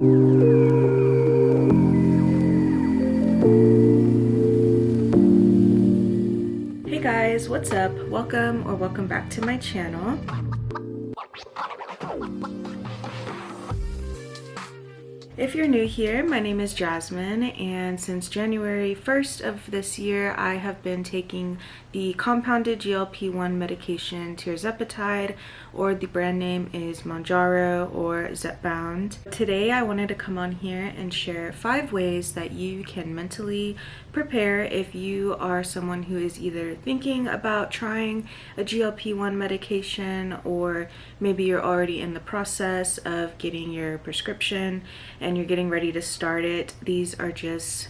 Hey guys, what's up? Welcome back to my channel. If you're new here, my name is Jasmine, and since January 1st of this year, I have been taking the compounded GLP1 medication tirzepatide, or the brand name is Mounjaro or Zepbound. Today, I wanted to come on here and share 5 ways that you can mentally prepare if you are someone who is either thinking about trying a GLP1 medication, or maybe you're already in the process of getting your prescription and you're getting ready to start it. These are just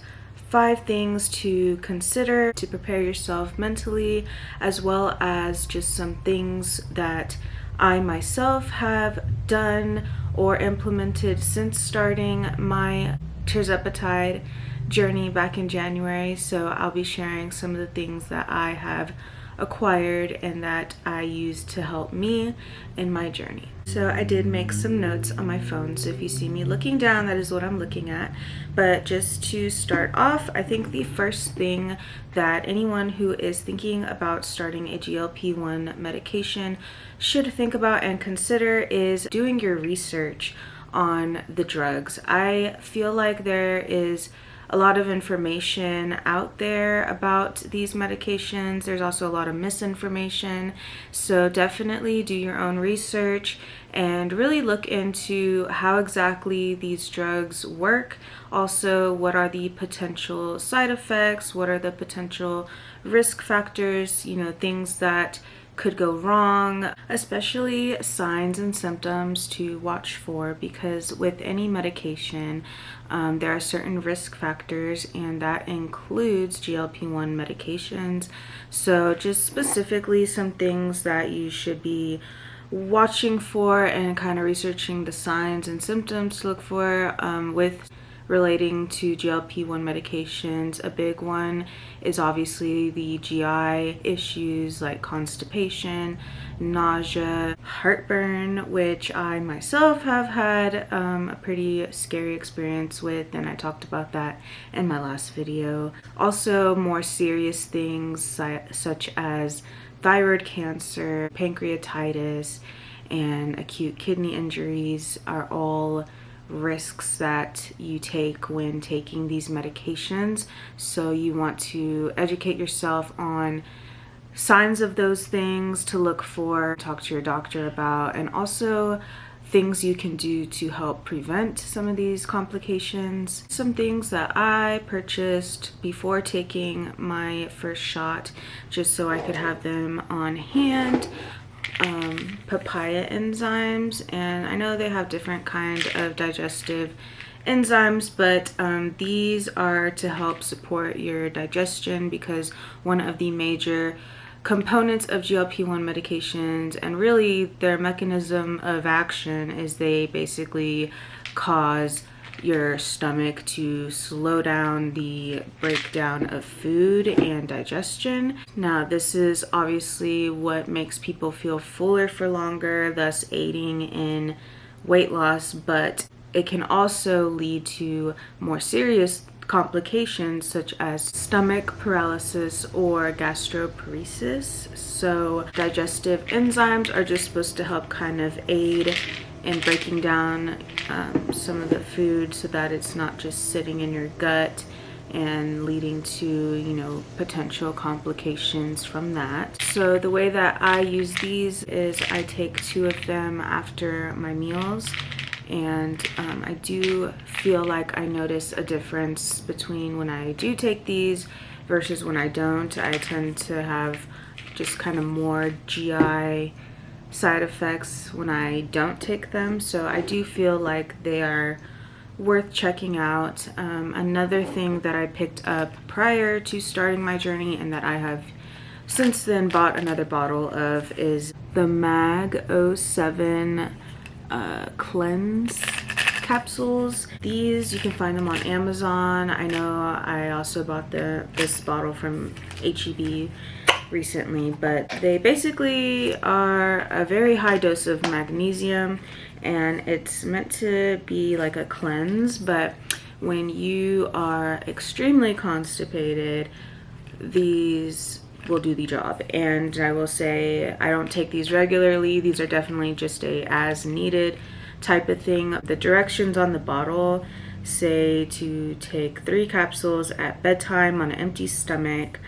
5 things to consider to prepare yourself mentally, as well as just some things that I myself have done or implemented since starting my tirzepatide journey back in January. So I'll be sharing some of the things that I have acquired and that I use to help me in my journey. So I did make some notes on my phone, so if you see me looking down, that is what I'm looking at. But just to start off, I think the first thing that anyone who is thinking about starting a GLP-1 medication should think about and consider is doing your research on the drugs. I feel like there is a lot of information out there about these medications. There's also a lot of misinformation. So definitely do your own research and really look into how exactly these drugs work. Also, what are the potential side effects? What are the potential risk factors? Things that could go wrong, especially signs and symptoms to watch for, because with any medication, there are certain risk factors, and that includes GLP-1 medications. So just specifically some things that you should be watching for and kind of researching the signs and symptoms to look for with relating to GLP-1 medications. A big one is obviously the GI issues like constipation, nausea, heartburn, which I myself have had a pretty scary experience with, and I talked about that in my last video. Also, more serious things such as thyroid cancer, pancreatitis, and acute kidney injuries are all risks that you take when taking these medications. So you want to educate yourself on signs of those things to look for, talk to your doctor about, and also things you can do to help prevent some of these complications. Some things that I purchased before taking my first shot, just so I could have them on hand. Papaya enzymes, and I know they have different kind of digestive enzymes, but these are to help support your digestion, because one of the major components of GLP-1 medications, and really their mechanism of action, is they basically cause your stomach to slow down the breakdown of food and digestion. Now, this is obviously what makes people feel fuller for longer, thus aiding in weight loss, but it can also lead to more serious complications such as stomach paralysis or gastroparesis. So digestive enzymes are just supposed to help kind of aid in breaking down some of the food so that it's not just sitting in your gut and leading to, potential complications from that. So the way that I use these is I take 2 of them after my meals, and I do feel like I notice a difference between when I do take these versus when I don't. I tend to have just kind of more GI side effects when I don't take them, so I do feel like they are worth checking out. Another thing that I picked up prior to starting my journey, and that I have since then bought another bottle of, is the Mag 07 cleanse capsules. These, you can find them on Amazon. I know I also bought this bottle from HEB recently, but they basically are a very high dose of magnesium, and it's meant to be like a cleanse, but when you are extremely constipated, these will do the job. And I will say I don't take these regularly. These are definitely just a as needed type of thing. The directions on the bottle say to take 3 capsules at bedtime on an empty stomach,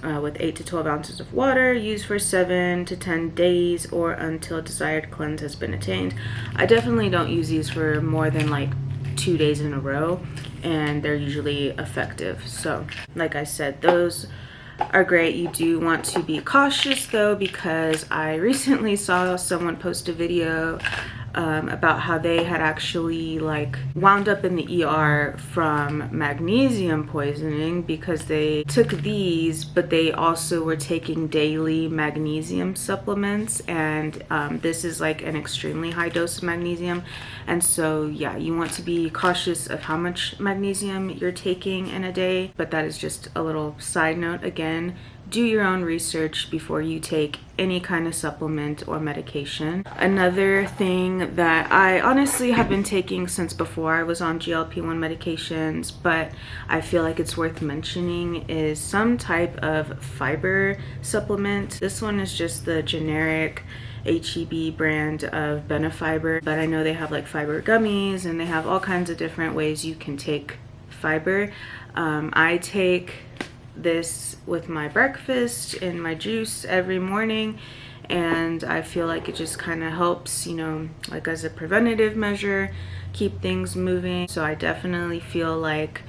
with 8 to 12 ounces of water, used for 7 to 10 days or until desired cleanse has been attained. I definitely don't use these for more than like 2 days in a row, and they're usually effective. So like I said, those are great. You do want to be cautious though, because I recently saw someone post a video about how they had actually like wound up in the ER from magnesium poisoning because they took these, but they also were taking daily magnesium supplements, and this is like an extremely high dose of magnesium. And so yeah, you want to be cautious of how much magnesium you're taking in a day. But that is just a little side note. Again, do your own research before you take any kind of supplement or medication. Another thing that I honestly have been taking since before I was on GLP-1 medications, but I feel like it's worth mentioning, is some type of fiber supplement. This one is just the generic HEB brand of Benefiber, but I know they have like fiber gummies and they have all kinds of different ways you can take fiber. I take this with my breakfast and my juice every morning, and I feel like it just kind of helps, you know, like as a preventative measure, keep things moving. So I definitely feel like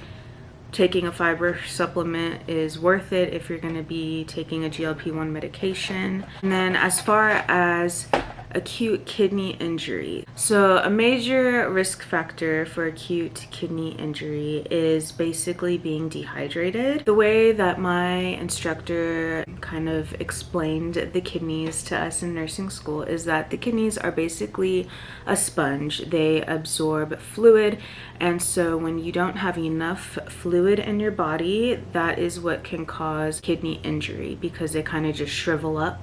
taking a fiber supplement is worth it if you're going to be taking a GLP-1 medication. And then as far as acute kidney injury, so a major risk factor for acute kidney injury is basically being dehydrated. The way that my instructor kind of explained the kidneys to us in nursing school is that the kidneys are basically a sponge. They absorb fluid, and so when you don't have enough fluid in your body, that is what can cause kidney injury, because they kind of just shrivel up.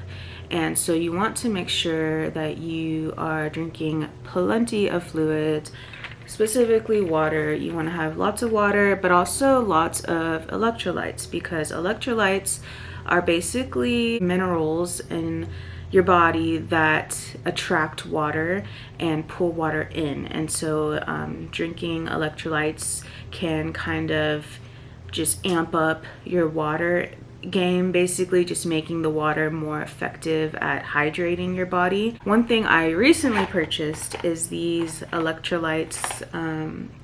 And so you want to make sure that you are drinking plenty of fluids, specifically water. You want to have lots of water, but also lots of electrolytes, because electrolytes are basically minerals in your body that attract water and pull water in. And so drinking electrolytes can kind of just amp up your water game, basically just making the water more effective at hydrating your body. One thing I recently purchased is these electrolytes.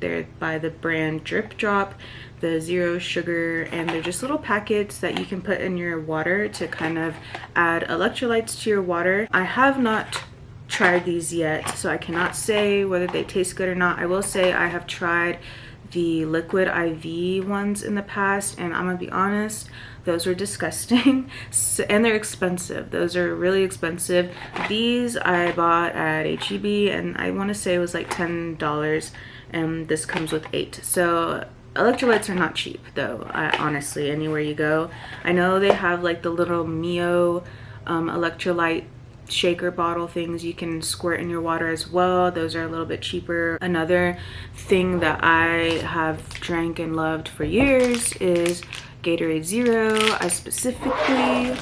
They're by the brand Drip Drop, the 0 sugar, and they're just little packets that you can put in your water to kind of add electrolytes to your water. I have not tried these yet, so I cannot say whether they taste good or not. I will say I have tried the liquid IV ones in the past, and I'm gonna be honest, those are disgusting. And they're expensive. Those are really expensive. These I bought at HEB, and I want to say it was like $10, and this comes with 8. So electrolytes are not cheap though, honestly, anywhere you go. I know they have like the little Mio electrolyte shaker bottle things you can squirt in your water as well. Those are a little bit cheaper. Another thing that I have drank and loved for years is Gatorade Zero. I specifically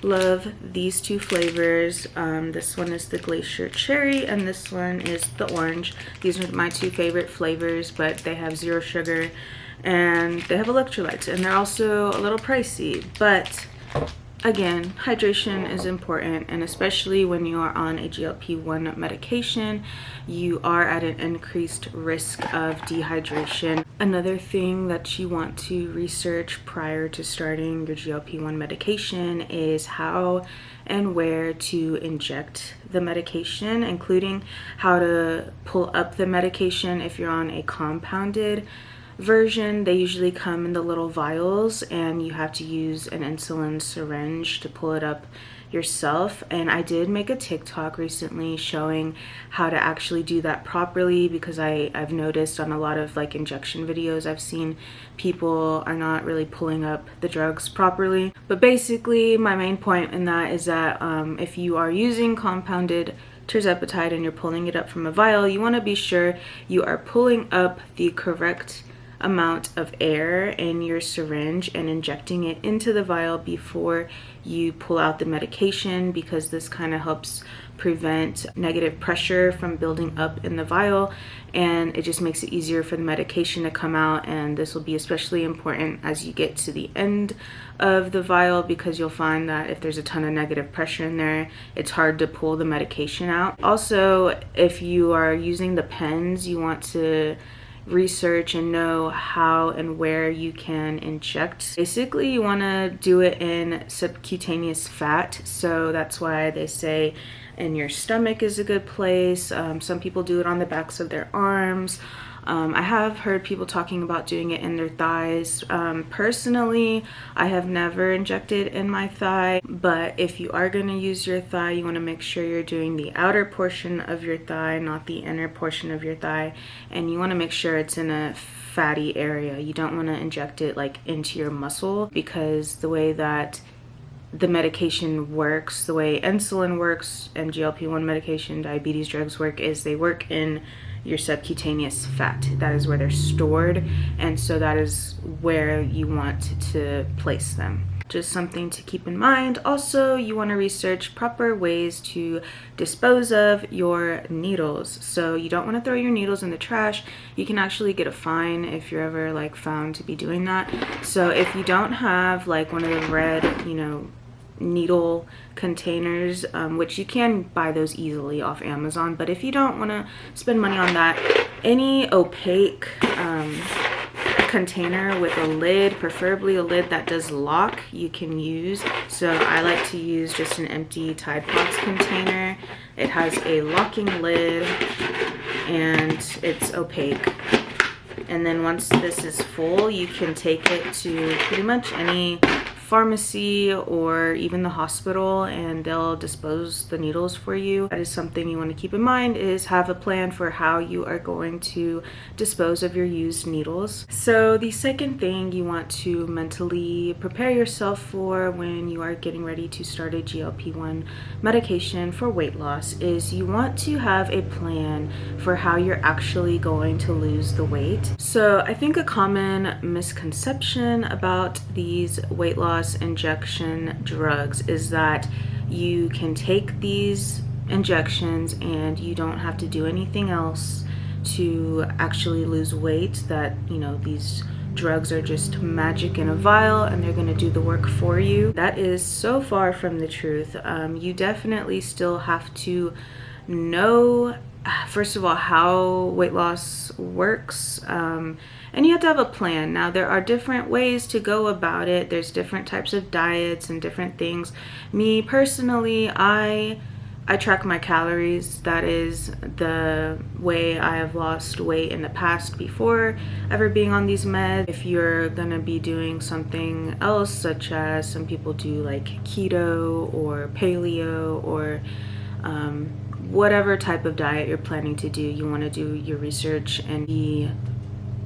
love these 2 flavors. This one is the Glacier Cherry, and this one is the Orange. These are my 2 favorite flavors, but they have 0 sugar and they have electrolytes, and they're also a little pricey. But again, hydration is important, and especially when you are on a GLP-1 medication, you are at an increased risk of dehydration. Another thing that you want to research prior to starting your GLP-1 medication is how and where to inject the medication, including how to pull up the medication. If you're on a compounded version, they usually come in the little vials, and you have to use an insulin syringe to pull it up yourself. And I did make a TikTok recently showing how to actually do that properly, because I've noticed on a lot of like injection videos I've seen people are not really pulling up the drugs properly. But basically my main point in that is that if you are using compounded tirzepatide and you're pulling it up from a vial, you want to be sure you are pulling up the correct amount of air in your syringe and injecting it into the vial before you pull out the medication, because this kind of helps prevent negative pressure from building up in the vial, and it just makes it easier for the medication to come out. And this will be especially important as you get to the end of the vial, because you'll find that if there's a ton of negative pressure in there, it's hard to pull the medication out. Also, if you are using the pens, you want to research and know how and where you can inject. Basically, you want to do it in subcutaneous fat, so that's why they say in your stomach is a good place. Some people do it on the backs of their arms. I have heard people talking about doing it in their thighs. Personally, I have never injected in my thigh, but if you are going to use your thigh, you want to make sure you're doing the outer portion of your thigh, not the inner portion of your thigh, and you want to make sure it's in a fatty area. You don't want to inject it like into your muscle, because the way that the medication works, the way insulin works and GLP-1 medication, diabetes drugs work, is they work in your subcutaneous fat. That is where they're stored, and so that is where you want to place them. Just something to keep in mind. Also, you want to research proper ways to dispose of your needles. So you don't want to throw your needles in the trash. You can actually get a fine if you're ever like found to be doing that. So if you don't have like one of the red, needle containers, which you can buy those easily off Amazon, but if you don't want to spend money on that, any opaque container with a lid, preferably a lid that does lock, you can use. So I like to use just an empty Tide Pods container. It has a locking lid and it's opaque. And then once this is full, you can take it to pretty much any pharmacy or even the hospital, and they'll dispose the needles for you. That is something you want to keep in mind, is have a plan for how you are going to dispose of your used needles. So the second thing you want to mentally prepare yourself for when you are getting ready to start a GLP-1 medication for weight loss is you want to have a plan for how you're actually going to lose the weight. So I think a common misconception about these weight loss injection drugs is that you can take these injections and you don't have to do anything else to actually lose weight, that these drugs are just magic in a vial and they're going to do the work for you. That is so far from the truth. You definitely still have to know, first of all, how weight loss works, and you have to have a plan. Now, there are different ways to go about it. There's different types of diets and different things. Me personally, I track my calories. That is the way I have lost weight in the past before ever being on these meds. If you're gonna be doing something else, such as some people do like keto or paleo or whatever type of diet you're planning to do, you want to do your research and be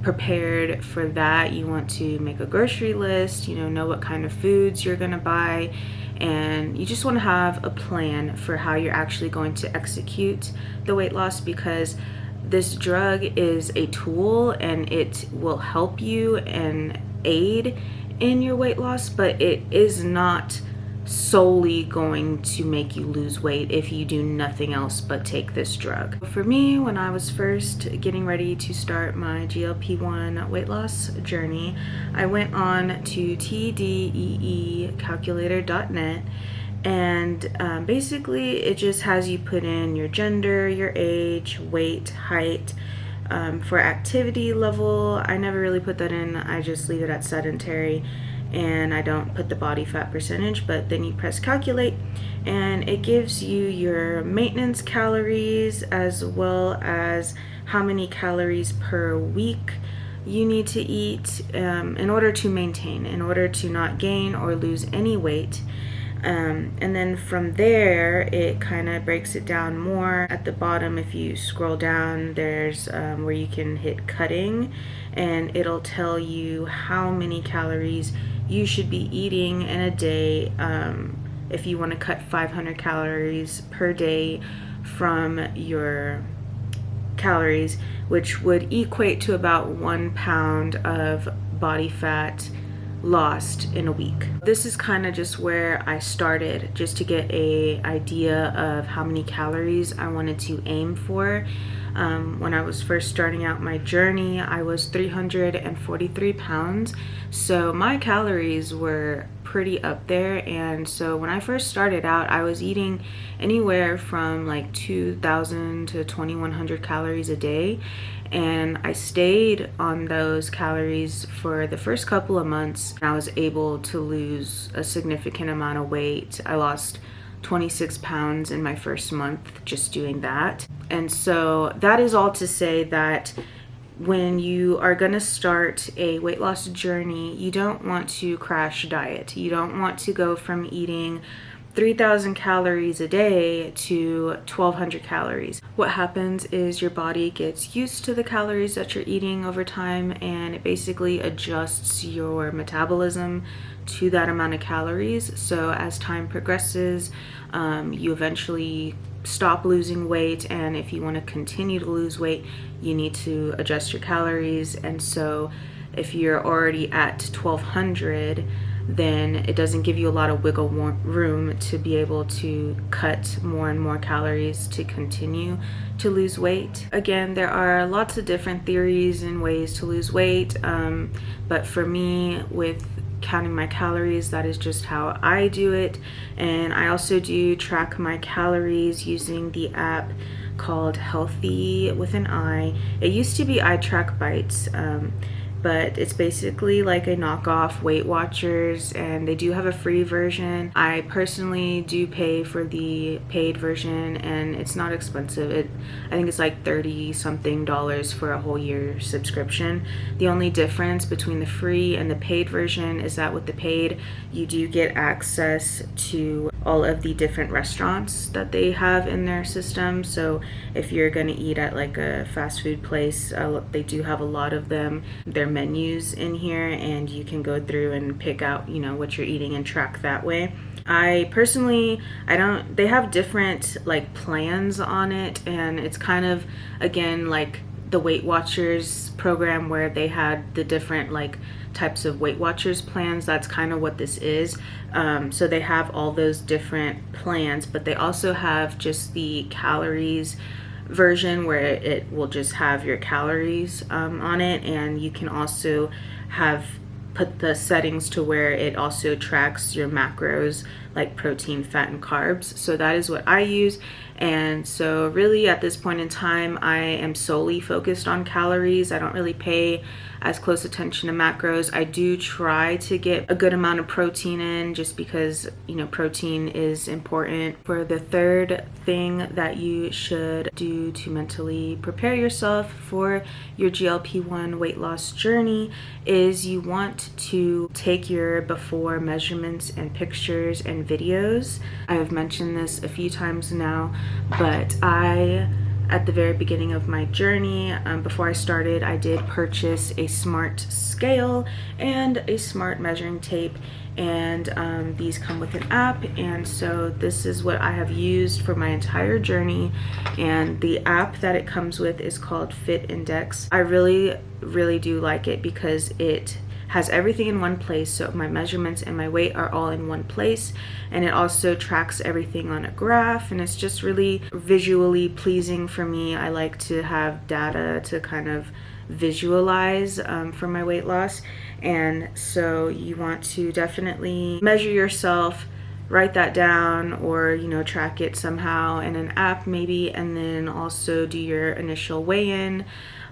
prepared for that. You want to make a grocery list, know what kind of foods you're gonna buy, and you just want to have a plan for how you're actually going to execute the weight loss, because this drug is a tool and it will help you and aid in your weight loss, but it is not solely going to make you lose weight if you do nothing else but take this drug. For me, when I was first getting ready to start my GLP-1 weight loss journey, I went on to tdeecalculator.net, and basically it just has you put in your gender, your age, weight, height. For activity level, I never really put that in. I just leave it at sedentary, and I don't put the body fat percentage. But then you press calculate and it gives you your maintenance calories as well as how many calories per week you need to eat in order to maintain, in order to not gain or lose any weight. And then from there it kind of breaks it down more. At the bottom, if you scroll down, there's where you can hit cutting, and it'll tell you how many calories you should be eating in a day. If you want to cut 500 calories per day from your calories, which would equate to about 1 pound of body fat lost in a week. This is kind of just where I started, just to get an idea of how many calories I wanted to aim for. When I was first starting out my journey, I was 343 pounds, so my calories were pretty up there. And so when I first started out, I was eating anywhere from like 2,000 to 2,100 calories a day, and I stayed on those calories for the first couple of months. I was able to lose a significant amount of weight. I lost 26 pounds in my first month just doing that. And so that is all to say that when you are going to start a weight loss journey, you don't want to crash diet. You don't want to go from eating 3,000 calories a day to 1,200 calories. What happens is your body gets used to the calories that you're eating over time, and it basically adjusts your metabolism to that amount of calories. So as time progresses, you eventually stop losing weight, and if you want to continue to lose weight, you need to adjust your calories. And so if you're already at 1,200, then it doesn't give you a lot of wiggle room to be able to cut more and more calories to continue to lose weight. Again, there are lots of different theories and ways to lose weight, but for me, with counting my calories, that is just how I do it. And I also do track my calories using the app called Healthy with an I. It used to be I Track Bites, but it's basically like a knockoff Weight Watchers, and they do have a free version. I personally do pay for the paid version, and it's not expensive. I think it's like $30 something for a whole year subscription. The only difference between the free and the paid version is that with the paid, you do get access to all of the different restaurants that they have in their system. So if you're gonna eat at like a fast food place, they do have a lot of them, their menus in here, and you can go through and pick out, you know, what you're eating and track that way. I personally, they have different like plans on it, and it's kind of, again, like the Weight Watchers program where they had the different like types of Weight Watchers plans. That's kind of what this is. So they have all those different plans, but they also have just the calories version where it will just have your calories on it, and you can also put the settings to where it also tracks your macros like protein, fat, and carbs. So that is what I use. And so really at this point in time, I am solely focused on calories. I don't really pay as close attention to macros. I do try to get a good amount of protein in, just because, you know, protein is important. For the third thing that you should do to mentally prepare yourself for your GLP-1 weight loss journey is you want to take your before measurements and pictures and videos. I have mentioned this a few times now, but at the very beginning of my journey, before I started, I did purchase a smart scale and a smart measuring tape, and these come with an app. And so this is what I have used for my entire journey, and the app that it comes with is called Fit Index. I really do like it because it has everything in one place, so my measurements and my weight are all in one place, and it also tracks everything on a graph, and it's just really visually pleasing for me. I like to have data to kind of visualize for my weight loss. And so you want to definitely measure yourself, write that down, or, you know, track it somehow in an app maybe, and then also do your initial weigh-in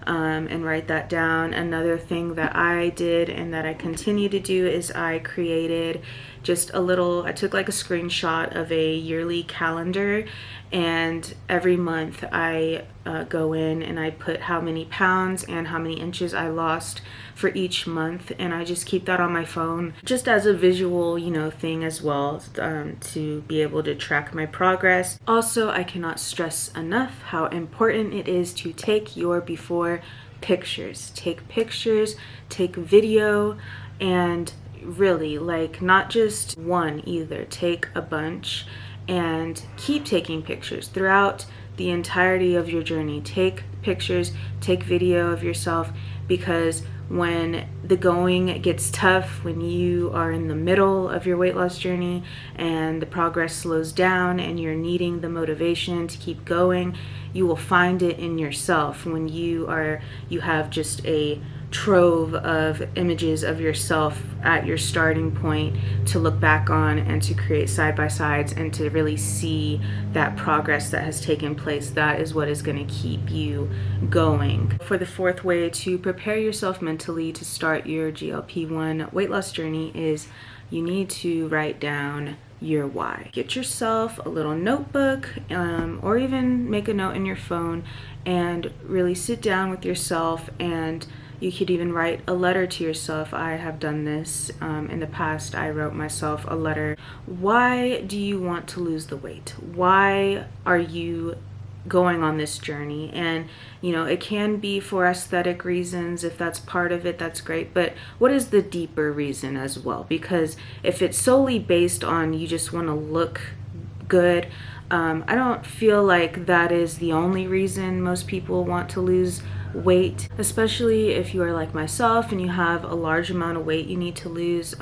and write that down. Another thing that I did and that I continue to do is I created just I took like a screenshot of a yearly calendar, and every month I go in and I put how many pounds and how many inches I lost for each month, and I just keep that on my phone just as a visual, you know, thing as well, to be able to track my progress. Also, I cannot stress enough how important it is to take your before pictures. Take pictures, take video, and really, like, not just one either, take a bunch and keep taking pictures throughout the entirety of your journey. Take pictures, take video of yourself, because when the going gets tough, when you are in the middle of your weight loss journey and the progress slows down and you're needing the motivation to keep going, you will find it in yourself when you have just a trove of images of yourself at your starting point to look back on and to create side by sides and to really see that progress that has taken place. That is what is going to keep you going. For the fourth way to prepare yourself mentally to start your GLP-1 weight loss journey is you need to write down your why. Get yourself a little notebook, or even make a note in your phone and really sit down with yourself, and you could even write a letter to yourself. I have done this in the past. I wrote myself a letter. Why do you want to lose the weight? Why are you going on this journey? And it can be for aesthetic reasons. If that's part of it, that's great, but what is the deeper reason as well? Because if it's solely based on you just want to look good, I don't feel like that is the only reason most people want to lose weight, especially if you are like myself and you have a large amount of weight you need to lose.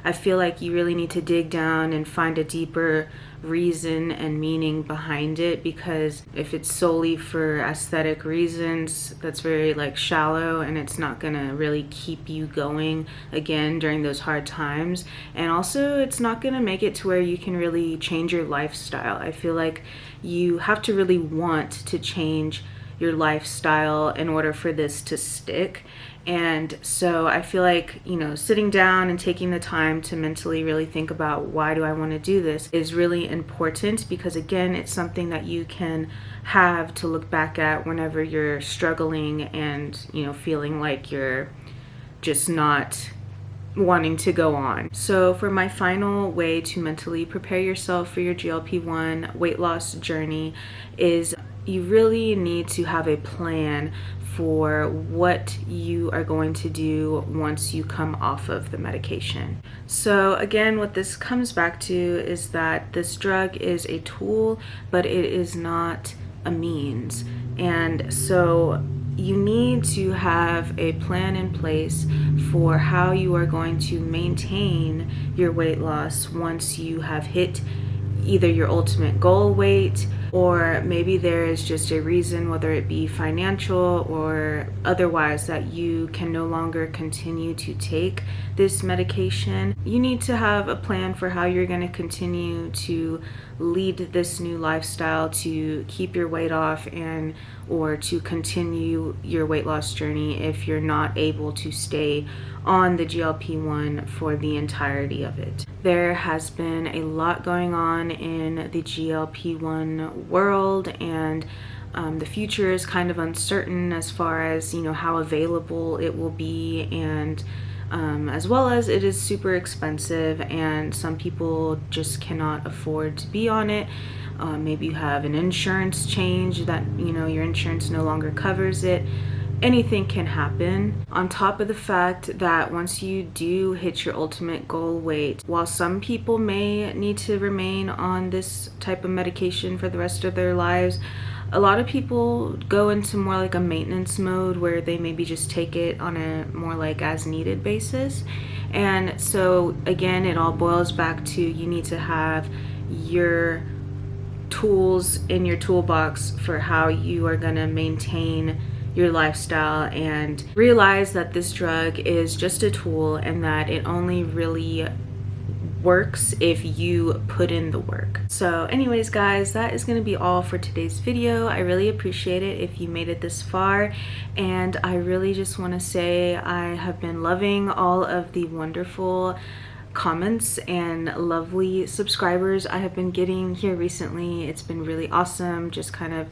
I feel like you really need to dig down and find a deeper reason and meaning behind it, because if it's solely for aesthetic reasons, that's very shallow, and it's not gonna really keep you going again during those hard times. And also, it's not gonna make it to where you can really change your lifestyle. I feel like you have to really want to change your lifestyle in order for this to stick. And so I feel like, sitting down and taking the time to mentally really think about why do I want to do this is really important, because again, it's something that you can have to look back at whenever you're struggling and, feeling like you're just not wanting to go on. So for my final way to mentally prepare yourself for your GLP-1 weight loss journey is you really need to have a plan for what you are going to do once you come off of the medication. So again, what this comes back to is that this drug is a tool, but it is not a means. And so you need to have a plan in place for how you are going to maintain your weight loss once you have hit either your ultimate goal weight, or maybe there is just a reason, whether it be financial or otherwise, that you can no longer continue to take this medication. You need to have a plan for how you're going to continue to lead this new lifestyle to keep your weight off and or to continue your weight loss journey if you're not able to stay on the GLP-1 for the entirety of it. There has been a lot going on in the GLP-1 world, and the future is kind of uncertain as far as how available it will be, and as well as it is super expensive and some people just cannot afford to be on it. Maybe you have an insurance change that your insurance no longer covers it. Anything can happen. On top of the fact that once you do hit your ultimate goal weight, while some people may need to remain on this type of medication for the rest of their lives, a lot of people go into more like a maintenance mode where they maybe just take it on a more as needed basis. And so again, it all boils back to you need to have your tools in your toolbox for how you are going to maintain your lifestyle, and realize that this drug is just a tool and that it only really works if you put in the work. So anyways guys, that is going to be all for today's video. I really appreciate it if you made it this far, and I really just want to say I have been loving all of the wonderful comments and lovely subscribers I have been getting here recently. It's been really awesome just kind of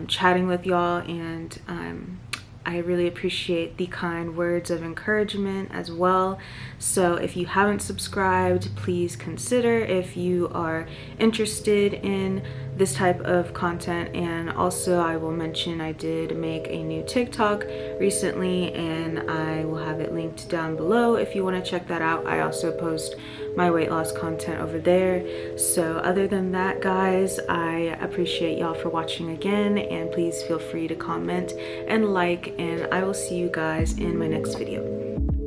chatting with y'all, and I really appreciate the kind words of encouragement as well. So if you haven't subscribed, please consider. If you are interested in this type of content. And also I will mention I did make a new TikTok recently, and I will have it linked down below if you want to check that out. I also post my weight loss content over there. So other than that, guys, I appreciate y'all for watching again, and please feel free to comment and like, and I will see you guys in my next video.